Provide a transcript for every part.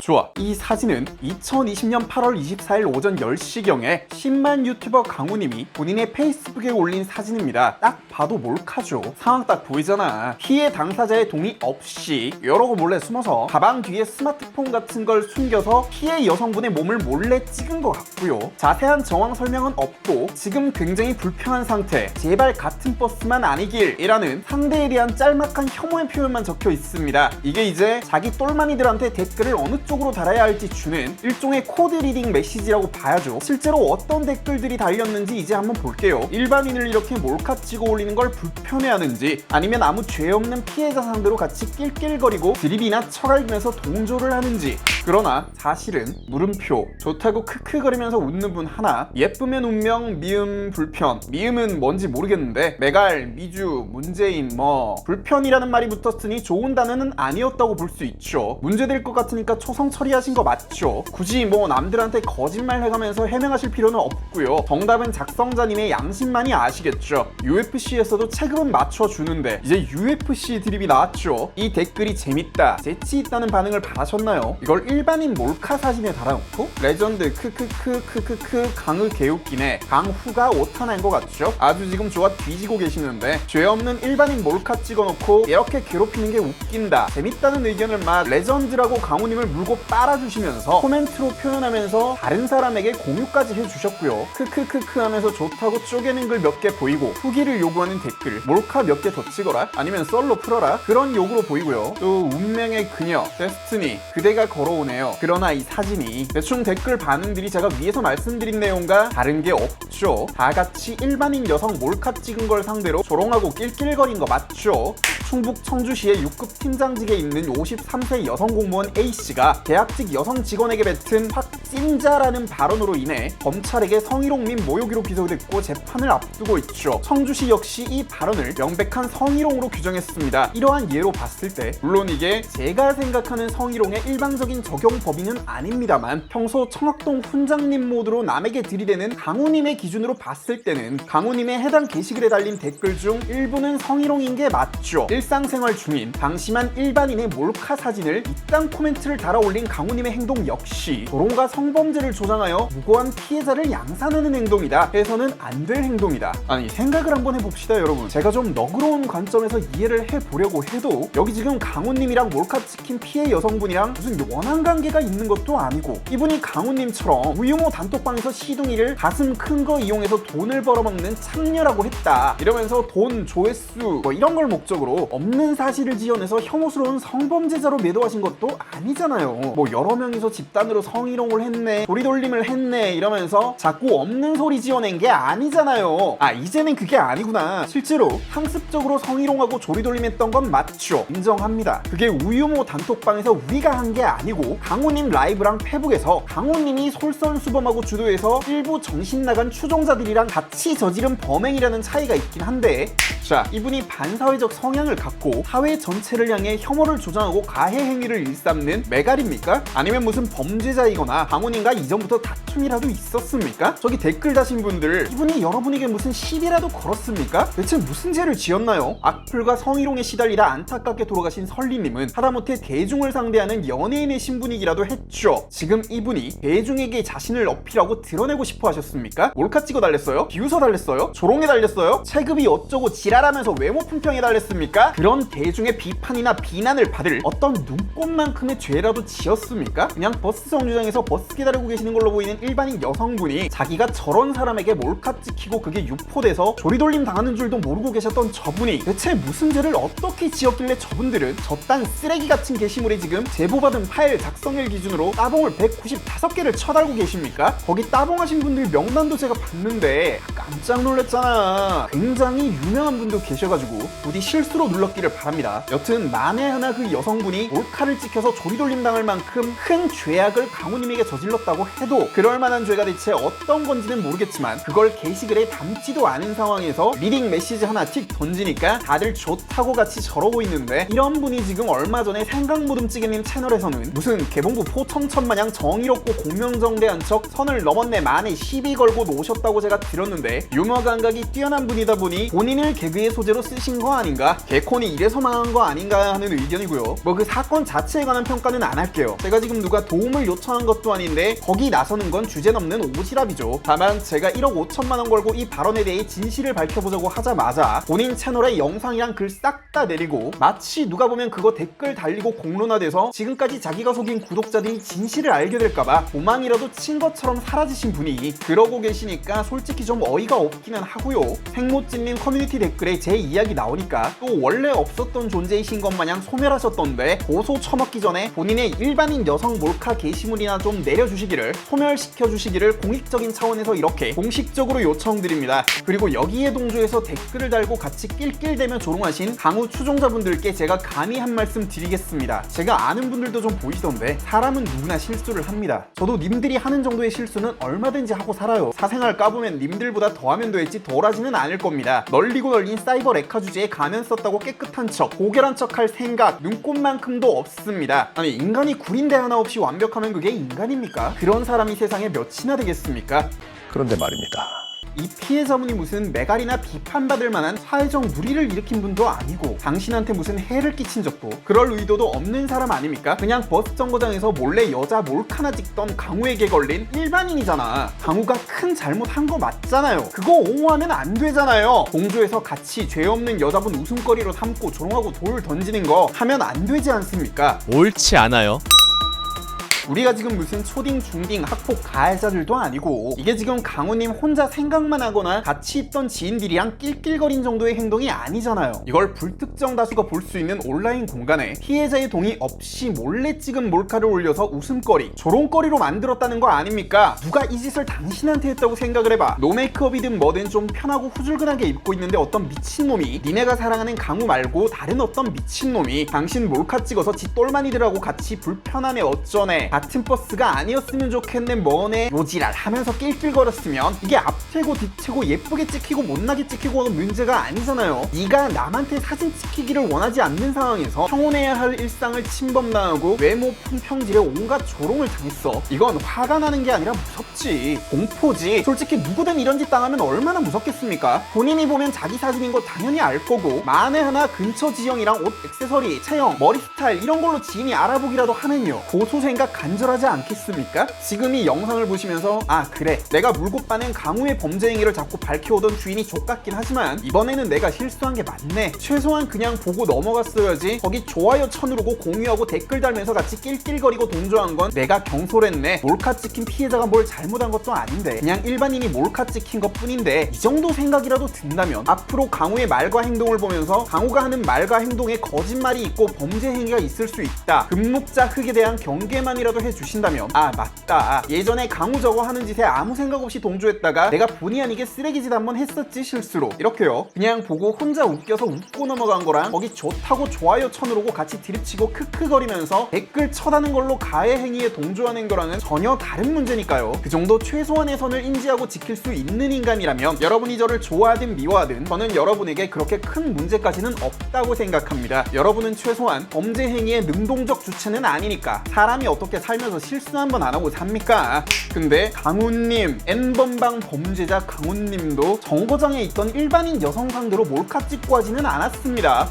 좋아, 이 사진은 2020년 8월 24일 오전 10시경에 10만 유튜버 강우님이 본인의 페이스북에 올린 사진입니다. 딱 봐도 몰카죠. 상황 딱 보이잖아. 피해 당사자의 동의 없이 여러고 몰래 숨어서 가방 뒤에 스마트폰 같은 걸 숨겨서 피해 여성분의 몸을 몰래 찍은 것 같고요. 자세한 정황 설명은 없고 지금 굉장히 불편한 상태, 제발 같은 버스만 아니길 이라는 상대에 대한 짤막한 혐오의 표현만 적혀 있습니다. 이게 이제 자기 똘마니들한테 댓글을 어느 쪽으로 달아야 할지 주는 일종의 코드 리딩 메시지라고 봐야죠. 실제로 어떤 댓글들이 달렸는지 이제 한번 볼게요. 일반인을 이렇게 몰카 찍어 올리는 걸 불편해하는지, 아니면 아무 죄 없는 피해자 상대로 같이 낄낄거리고 드립이나 쳐갈면서 동조를 하는지. 그러나 사실은 물음표, 좋다고 크크거리면서 웃는 분 하나, 예쁘면 운명, 미음 불편. 미음은 뭔지 모르겠는데 메갈, 미주, 문재인 불편이라는 말이 붙었으니 좋은 단어는 아니었다고 볼 수 있죠. 문제될 것 같으니까 초성 처리하신 거 맞죠? 굳이 남들한테 거짓말 해가면서 해명하실 필요는 없고요. 정답은 작성자님의 양심만이 아시겠죠. UFC에서도 체급은 맞춰주는데 이제 UFC 드립이 나왔죠. 이 댓글이 재밌다, 재치있다는 반응을 받으셨나요? 이걸 일반인 몰카 사진에 달아놓고 레전드 크크크크크크 강의 개웃기네, 강후가 오타난 것 같죠? 아주 지금 좋아 뒤지고 계시는데, 죄 없는 일반인 몰카 찍어놓고 이렇게 괴롭히는 게 웃긴다, 재밌다는 의견을 막 레전드라고 강우님을 물고 빨아주시면서 코멘트로 표현하면서 다른 사람에게 공유까지 해주셨고요. 크크크크 하면서 좋다고 쪼개는 글 몇 개 보이고, 후기를 요구하는 댓글, 몰카 몇 개 더 찍어라, 아니면 썰로 풀어라, 그런 욕으로 보이고요. 또 운명의 그녀, 데스티니, 그대가 걸어오네요. 그러나 이 사진이 대충 댓글 반응들이 제가 위에서 말씀드린 내용과 다른 게 없죠. 다 같이 일반인 여성 몰카 찍은 걸 상대로 조롱하고 낄낄거린 거 맞죠? 충북 청주시의 6급 팀장직에 있는 53세 여성 공무원 A씨가 계약직 여성 직원에게 뱉은 확찐자라는 발언으로 인해 검찰에게 성희롱 및 모욕으로 기소됐고 재판을 앞두고 있죠. 청주시 역시 이 발언을 명백한 성희롱으로 규정했습니다. 이러한 예로 봤을 때 물론 이게 제가 생각하는 성희롱의 일방적인 적용 범위는 아닙니다만, 평소 청학동 훈장님 모드로 남에게 들이대는 강우님의 기준으로 봤을 때는 강우님의 해당 게시글에 달린 댓글 중 일부는 성희롱인 게 맞죠. 일상생활 중인 방심한 일반인의 몰카 사진을 이딴 코멘트를 달아 올린 강우님의 행동 역시 조롱과 성범죄를 조장하여 무고한 피해자를 양산하는 행동이다 해서는 안 될 행동이다. 아니, 생각을 한번 해봅시다 여러분. 제가 좀 너그러운 관점에서 이해를 해보려고 해도 여기 지금 강우님이랑 몰카 찍힌 피해 여성분이랑 무슨 원한 관계가 있는 것도 아니고, 이분이 강우님처럼 우유모 단톡방에서 시둥이를 가슴 큰 거 이용해서 돈을 벌어먹는 창녀라고 했다 이러면서 돈, 조회수 이런 걸 목적으로 없는 사실을 지어내서 혐오스러운 성범죄자로 매도하신 것도 아니잖아요. 여러 명이서 집단으로 성희롱을 했네, 조리돌림을 했네 이러면서 자꾸 없는 소리 지어낸 게 아니잖아요. 아, 이제는 그게 아니구나. 실제로 상습적으로 성희롱하고 조리돌림했던 건 맞죠. 인정합니다. 그게 우유모 단톡방에서 우리가 한 게 아니고 강우님 라이브랑 페북에서 강우님이 솔선수범하고 주도해서 일부 정신 나간 추종자들이랑 같이 저지른 범행이라는 차이가 있긴 한데, 자, 이분이 반사회적 성향을 갖고 사회 전체를 향해 혐오를 조장하고 가해 행위를 일삼는 메갈입니까? 아니면 무슨 범죄자이거나 강우님과 이전부터 다툼이라도 있었습니까? 저기 댓글 다신 분들, 이분이 여러분에게 무슨 시비라도 걸었습니까? 대체 무슨 죄를 지었나요? 악플과 성희롱에 시달리다 안타깝게 돌아가신 설리님은 하다못해 대중을 상대하는 연예인의 신분이기라도 했죠. 지금 이분이 대중에게 자신을 어필하고 드러내고 싶어 하셨습니까? 몰카 찍어 달랬어요? 비웃어 달랬어요? 조롱해 달랬어요? 체급이 어쩌고 지랄하면서 외모 품평해 달랬습니까? 그런 대중의 비판이나 비난을 받을 어떤 눈꼽만큼의 죄라도 지었습니까? 그냥 버스 정류장에서 버스 기다리고 계시는 걸로 보이는 일반인 여성분이 자기가 저런 사람에게 몰카 찍히고 그게 유포돼서 조리돌림 당하는 줄도 모르고 계셨던 저분이 대체 무슨 죄를 어떻게 지었길래 저분들은 저딴 쓰레기 같은 게시물에 지금 제보받은 파일 작성일 기준으로 따봉을 195개를 쳐달고 계십니까? 거기 따봉하신 분들 명단도 제가 봤는데 깜짝 놀랐잖아. 굉장히 유명한 분도 계셔가지고 부디 실수로 눌렀기를 바랍니다. 여튼 만에 하나 그 여성분이 몰카를 찍혀서 조리돌림 당할 만큼 큰 죄악을 강우님에게 저질렀다고 해도 그럴 만한 죄가 대체 어떤 건지는 모르겠지만, 그걸 게시글에 담지도 않은 상황에서 리딩 메시지 하나 틱 던지니까 다들 좋다고 같이 저러고 있는데, 이런 분이 지금 얼마 전에 생각모듬찌개님 채널에서는 무슨 무슨 개봉부 포청천 마냥 정의롭고 공명정대한 척 선을 넘었네 만에 시비 걸고 노셨다고 제가 들었는데 유머 감각이 뛰어난 분이다 보니 본인을 개그의 소재로 쓰신 거 아닌가? 개콘이 이래서 망한 거 아닌가 하는 의견이고요. 뭐 그 사건 자체에 관한 평가는 안 할게요. 제가 지금 누가 도움을 요청한 것도 아닌데 거기 나서는 건 주제 넘는 오지랖이죠. 다만 제가 1억 5천만 원 걸고 이 발언에 대해 진실을 밝혀보자고 하자마자 본인 채널에 영상이랑 글 싹 다 내리고 마치 누가 보면 그거 댓글 달리고 공론화돼서 지금까지 자기가 속인 구독자들이 진실을 알게 될까봐 도망이라도 친 것처럼 사라지신 분이 그러고 계시니까 솔직히 좀 어이가 없기는 하고요. 생모찐님 커뮤니티 댓글에 제 이야기 나오니까 또 원래 없었던 존재이신 것 마냥 소멸하셨던데 고소 처먹기 전에 본인의 일반인 여성 몰카 게시물이나 좀 내려주시기를 소멸시켜주시기를 공익적인 차원에서 이렇게 공식적으로 요청드립니다. 그리고 여기에 동조해서 댓글을 달고 같이 낄낄대며 조롱하신 강우 추종자분들께 제가 감히 한 말씀 드리겠습니다. 제가 아는 분들도 좀 보이시던데 사람은 누구나 실수를 합니다. 저도 님들이 하는 정도의 실수는 얼마든지 하고 살아요. 사생활 까보면 님들보다 더하면 되지 덜하지는 않을 겁니다. 널리고 널린 사이버 레카 주제에 가면 썼다고 깨끗한 척 고결한 척 할 생각 눈꼽만큼도 없습니다. 아니 인간이 구린데 하나 없이 완벽하면 그게 인간입니까? 그런 사람이 세상에 몇이나 되겠습니까? 그런데 말입니다. 이 피해자분이 무슨 매갈이나 비판받을 만한 사회적 무리를 일으킨 분도 아니고 당신한테 무슨 해를 끼친 적도 그럴 의도도 없는 사람 아닙니까? 그냥 버스 정거장에서 몰래 여자 몰카나 찍던 강우에게 걸린 일반인이잖아. 강우가 큰 잘못한 거 맞잖아요. 그거 옹호하면 안 되잖아요. 공조에서 같이 죄 없는 여자분 웃음거리로 삼고 조롱하고 돌 던지는 거 하면 안 되지 않습니까? 옳지 않아요. 우리가 지금 무슨 초딩, 중딩, 학폭 가해자들도 아니고 이게 지금 강우님 혼자 생각만 하거나 같이 있던 지인들이랑 낄낄거린 정도의 행동이 아니잖아요. 이걸 불특정 다수가 볼 수 있는 온라인 공간에 피해자의 동의 없이 몰래 찍은 몰카를 올려서 웃음거리, 조롱거리로 만들었다는 거 아닙니까? 누가 이 짓을 당신한테 했다고 생각을 해봐. 노메이크업이든 뭐든 좀 편하고 후줄근하게 입고 있는데 어떤 미친놈이 니네가 사랑하는 강우 말고 다른 어떤 미친놈이 당신 몰카 찍어서 지 똘마니들하고 같이 불편하네 어쩌네 같은 버스가 아니었으면 좋겠네 뭐네 요지랄 하면서 낄낄거렸으면 이게 앞채고 뒤채고 예쁘게 찍히고 못나게 찍히고 문제가 아니잖아요. 네가 남한테 사진 찍히기를 원하지 않는 상황에서 평온해야 할 일상을 침범당하고 외모 품평질에 온갖 조롱을 당했어. 이건 화가 나는 게 아니라 무섭지. 공포지. 솔직히 누구든 이런 짓 당하면 얼마나 무섭겠습니까? 본인이 보면 자기 사진인 거 당연히 알 거고 만에 하나 근처 지형이랑 옷 액세서리, 체형, 머리 스타일 이런 걸로 지인이 알아보기라도 하면요 고소 생각 간절하지 않겠습니까? 지금 이 영상을 보시면서 아 그래 내가 물고 빠낸 강우의 범죄 행위를 자꾸 밝혀오던 주인이 족같긴 하지만 이번에는 내가 실수한 게 맞네 최소한 그냥 보고 넘어갔어야지 거기 좋아요 쳐누르고 공유하고 댓글 달면서 같이 낄낄거리고 동조한 건 내가 경솔했네 몰카 찍힌 피해자가 뭘 잘못한 것도 아닌데 그냥 일반인이 몰카 찍힌 것 뿐인데 이 정도 생각이라도 든다면 앞으로 강우의 말과 행동을 보면서 강우가 하는 말과 행동에 거짓말이 있고 범죄 행위가 있을 수 있다 금목자 흑에 대한 경계만이라도 해주신다면 아 맞다 예전에 강우 저거 하는 짓에 아무 생각 없이 동조했다가 내가 본의 아니게 쓰레기짓 한번 했었지 실수로 이렇게요. 그냥 보고 혼자 웃겨서 웃고 넘어간 거랑 거기 좋다고 좋아요 쳐누르고 같이 드립치고 크크거리면서 댓글 쳐다는 걸로 가해 행위에 동조하는 거랑은 전혀 다른 문제니까요. 그 정도 최소한의 선을 인지하고 지킬 수 있는 인간이라면 여러분이 저를 좋아하든 미워하든 저는 여러분에게 그렇게 큰 문제까지는 없다고 생각합니다. 여러분은 최소한 범죄 행위의 능동적 주체는 아니니까 사람이 어떻게 살면서 실수 한 번 안 하고 삽니까? 근데 강훈님 N번방 범죄자 강훈님도 정거장에 있던 일반인 여성 상대로 몰카 찍고 하지는 않았습니다.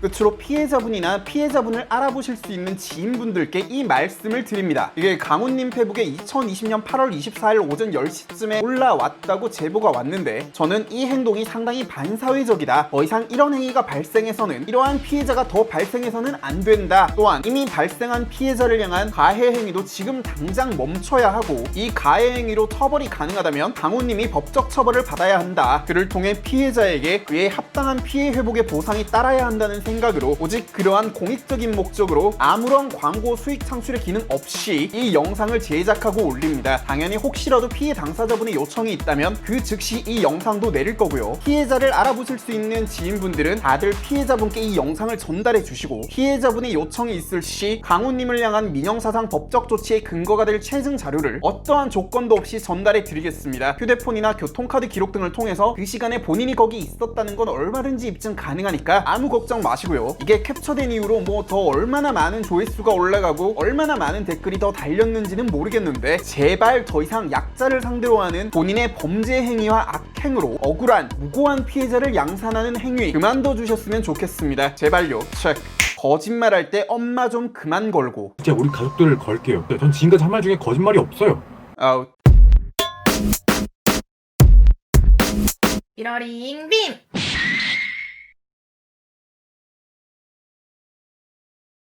끝으로 피해자분이나 피해자분을 알아보실 수 있는 지인분들께 이 말씀을 드립니다. 이게 강훈님 페북에 2020년 8월 24일 오전 10시쯤에 올라왔다고 제보가 왔는데 저는 이 행동이 상당히 반사회적이다. 더 이상 이런 행위가 발생해서는 이러한 피해자가 더 발생해서는 안 된다. 또한 이미 발생한 피해자를 향한 가해 행위도 지금 당장 멈춰야 하고 이 가해 행위로 처벌이 가능하다면 강훈님이 법적 처벌을 받아야 한다. 그를 통해 피해자에게 그의 합당한 피해 회복의 보상이 따라야 한다는 생각으로 오직 그러한 공익적인 목적으로 아무런 광고 수익 창출의 기능 없이 이 영상을 제작하고 올립니다. 당연히 혹시라도 피해 당사자분의 요청이 있다면 그 즉시 이 영상도 내릴 거고요. 피해자를 알아보실 수 있는 지인분들은 다들 피해자분께 이 영상을 전달해 주시고 피해자분의 요청이 있을 시 강훈님을 향한 민형사상 법적 조치의 근거가 될 체증 자료를 어떠한 조건도 없이 전달해 드리겠습니다. 휴대폰이나 교통카드 기록 등을 통해서 그 시간에 본인이 거기 있었다는 건 얼마든지 입증 가능하니까 아무 걱정 마시고 마시고요. 이게 캡처된 이후로 뭐 더 얼마나 많은 조회수가 올라가고 얼마나 많은 댓글이 더 달렸는지는 모르겠는데 제발 더 이상 약자를 상대로 하는 본인의 범죄 행위와 악행으로 억울한 무고한 피해자를 양산하는 행위 그만둬 주셨으면 좋겠습니다. 제발요. 체크. 거짓말할 때 엄마 좀 그만 걸고. 진짜 우리 가족들을 걸게요. 전 지금까지 한 말 중에 거짓말이 없어요. 아웃. 이러링 빔!